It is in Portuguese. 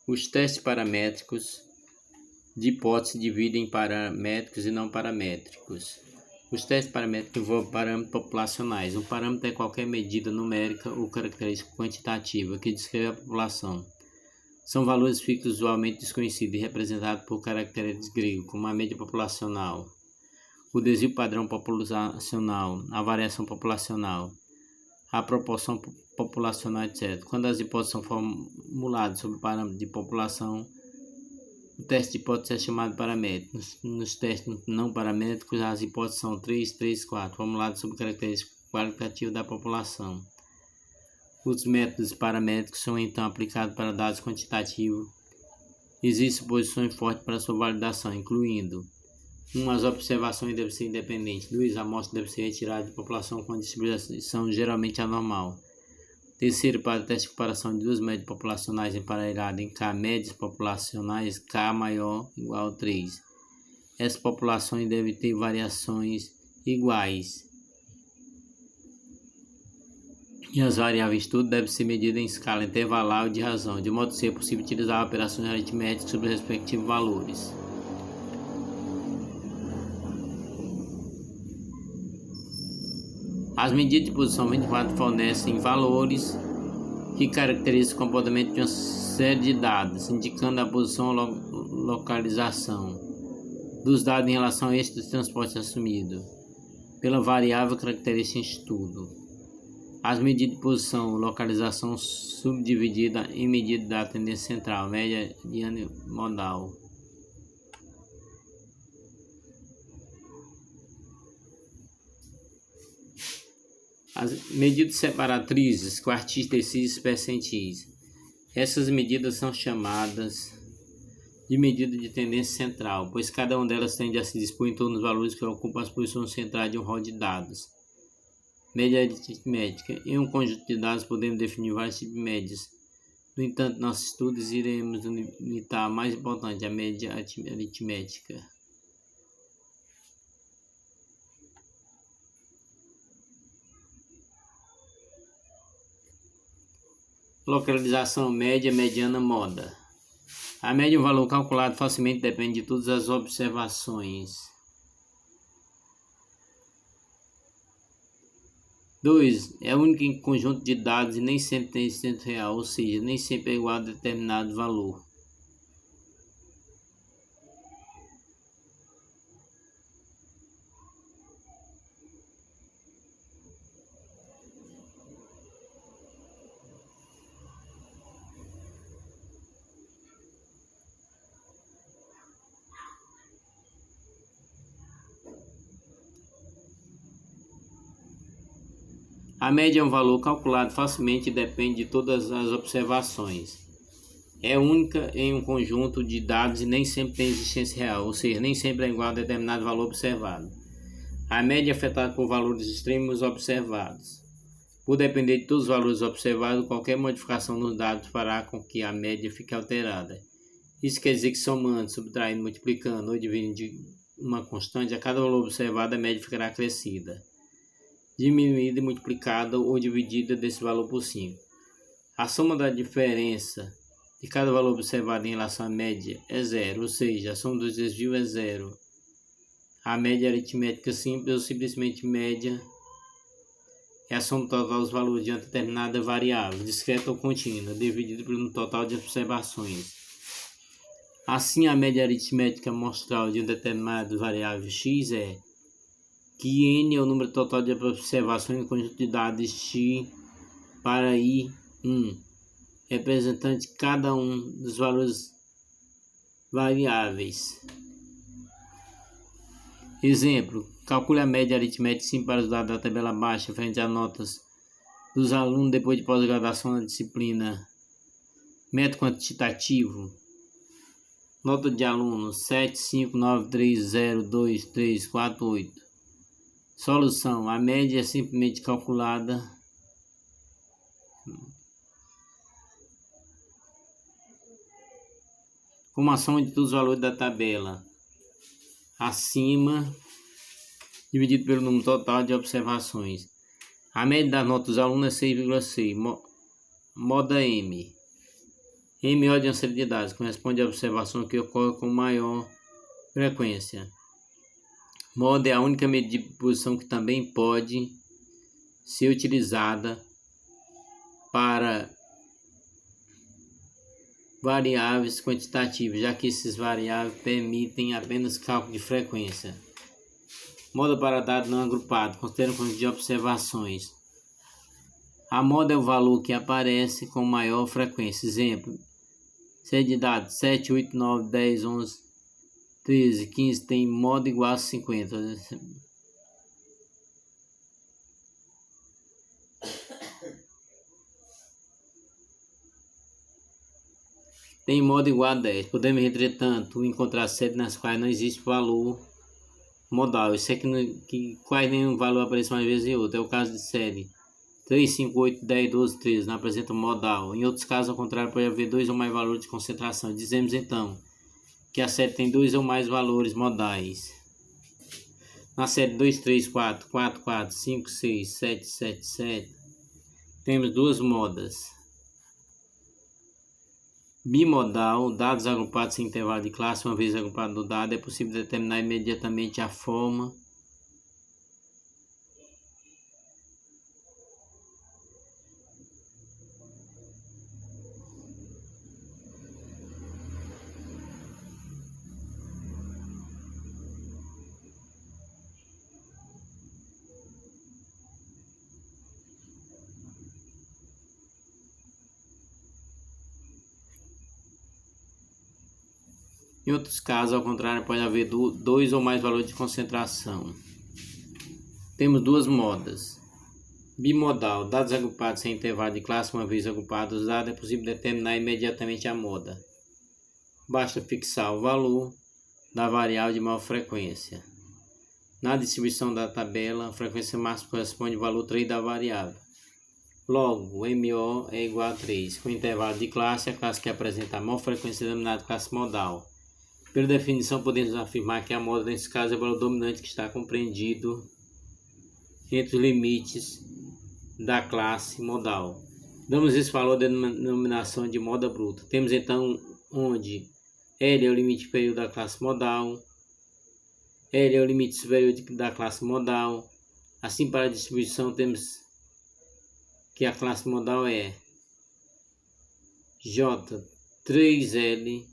Os testes paramétricos de hipótese dividem em paramétricos e não paramétricos. Os testes paramétricos envolvem parâmetros populacionais. Um parâmetro é qualquer medida numérica ou característica quantitativa que descreve a população. São valores fixos usualmente desconhecidos e representados por caracteres gregos, como a média populacional, o desvio padrão populacional, a variação populacional, a proporção populacional, etc. Quando as hipóteses são formuladas sobre parâmetros de população, o teste de hipótese é chamado paramétrico. Nos testes não paramétricos, as hipóteses são 3, 3, 4, formuladas sobre características qualitativas da população. Os métodos paramétricos são então aplicados para dados quantitativos. Existem suposições fortes para sua validação, incluindo: 1. As observações devem ser independentes. 2. A amostra deve ser retirada de população com distribuição geralmente anormal. 3. Para o teste de comparação de duas médias populacionais emparelhadas em K médias populacionais, K maior ou igual a 3. Essas populações devem ter variações iguais. E as variáveis tudo devem ser medidas em escala intervalar ou de razão, de modo que seja possível utilizar operações aritméticas sobre os respectivos valores. As medidas de posição 24 fornecem valores que caracterizam o comportamento de uma série de dados, indicando a posição ou localização dos dados em relação ao eixo de transporte assumido pela variável característica em estudo. As medidas de posição ou localização subdivididas em medidas da tendência central, média e modal. As medidas separatrizes que o artista decide percentis. Essas medidas são chamadas de medida de tendência central, pois cada uma delas tende a se dispor em torno dos valores que ocupam as posições centrais de um rol de dados. Média aritmética. Em um conjunto de dados podemos definir vários tipos de médias. No entanto, nossos estudos iremos limitar a mais importante, a média aritmética. Localização média, mediana, moda. A média é um valor calculado facilmente, depende de todas as observações. 2. É o único conjunto de dados e nem sempre tem existência real, ou seja, nem sempre é igual a determinado valor. A média é um valor calculado facilmente e depende de todas as observações. É única em um conjunto de dados e nem sempre tem existência real, ou seja, nem sempre é igual a determinado valor observado. A média é afetada por valores extremos observados. Por depender de todos os valores observados, qualquer modificação nos dados fará com que a média fique alterada. Isso quer dizer que somando, subtraindo, multiplicando ou dividindo de uma constante, a cada valor observado a média ficará acrescida, diminuída e multiplicada ou dividida desse valor por 5. A soma da diferença de cada valor observado em relação à média é zero, ou seja, a soma dos desvios é zero. A média aritmética simples ou simplesmente média é a soma total dos valores de uma determinada variável, discreta ou contínua, dividida pelo total de observações. Assim, a média aritmética amostral de uma determinada variável x é que n é o número total de observações no conjunto de dados x para i1, representante de cada um dos valores variáveis. Exemplo: calcule a média aritmética sim para os dados da tabela baixa frente às notas dos alunos depois de pós-graduação na disciplina método quantitativo. Nota de aluno 759302348. Solução: a média é simplesmente calculada como a soma de todos os valores da tabela acima, dividido pelo número total de observações. A média das notas dos alunos é 6,6, moda M. MO de uma série de dados corresponde à observação que ocorre com maior frequência. Moda é a única medida de posição que também pode ser utilizada para variáveis quantitativas, já que esses variáveis permitem apenas cálculo de frequência. Moda para dados não agrupados, considera o conjunto de observações. A moda é o valor que aparece com maior frequência. Exemplo: série de dados 7, 8, 9, 10, 11, 13, 15 tem moda igual a 50. Tem moda igual a 10. Podemos, entretanto, encontrar séries nas quais não existe valor modal. Isso é que quase nenhum valor aparece mais vezes em outro. É o caso de série 3, 5, 8, 10, 12, 13 não apresenta modal. Em outros casos, ao contrário, pode haver dois ou mais valores de concentração. Dizemos então que a série tem dois ou mais valores modais. Na série 2, 3, 4, 4, 4, 5, 6, 7, 7, 7, temos duas modas. Bimodal, dados agrupados em intervalo de classe. Uma vez agrupado o dado, é possível determinar imediatamente a forma Em outros casos, ao contrário, pode haver dois ou mais valores de concentração. Temos duas modas. Bimodal, dados agrupados em intervalo de classe. Uma vez agrupados os dados, é possível determinar imediatamente a moda. Basta fixar o valor da variável de maior frequência. Na distribuição da tabela, a frequência máxima corresponde ao valor 3 da variável. Logo, o MO é igual a 3. Com intervalo de classe, a classe que apresenta a maior frequência é denominada classe modal. Pela definição, podemos afirmar que a moda, nesse caso, é o valor dominante que está compreendido entre os limites da classe modal. Damos esse valor de denominação de moda bruta. Temos então onde L é o limite superior da classe modal, L é o limite superior da classe modal. Assim, para a distribuição, temos que a classe modal é J 3L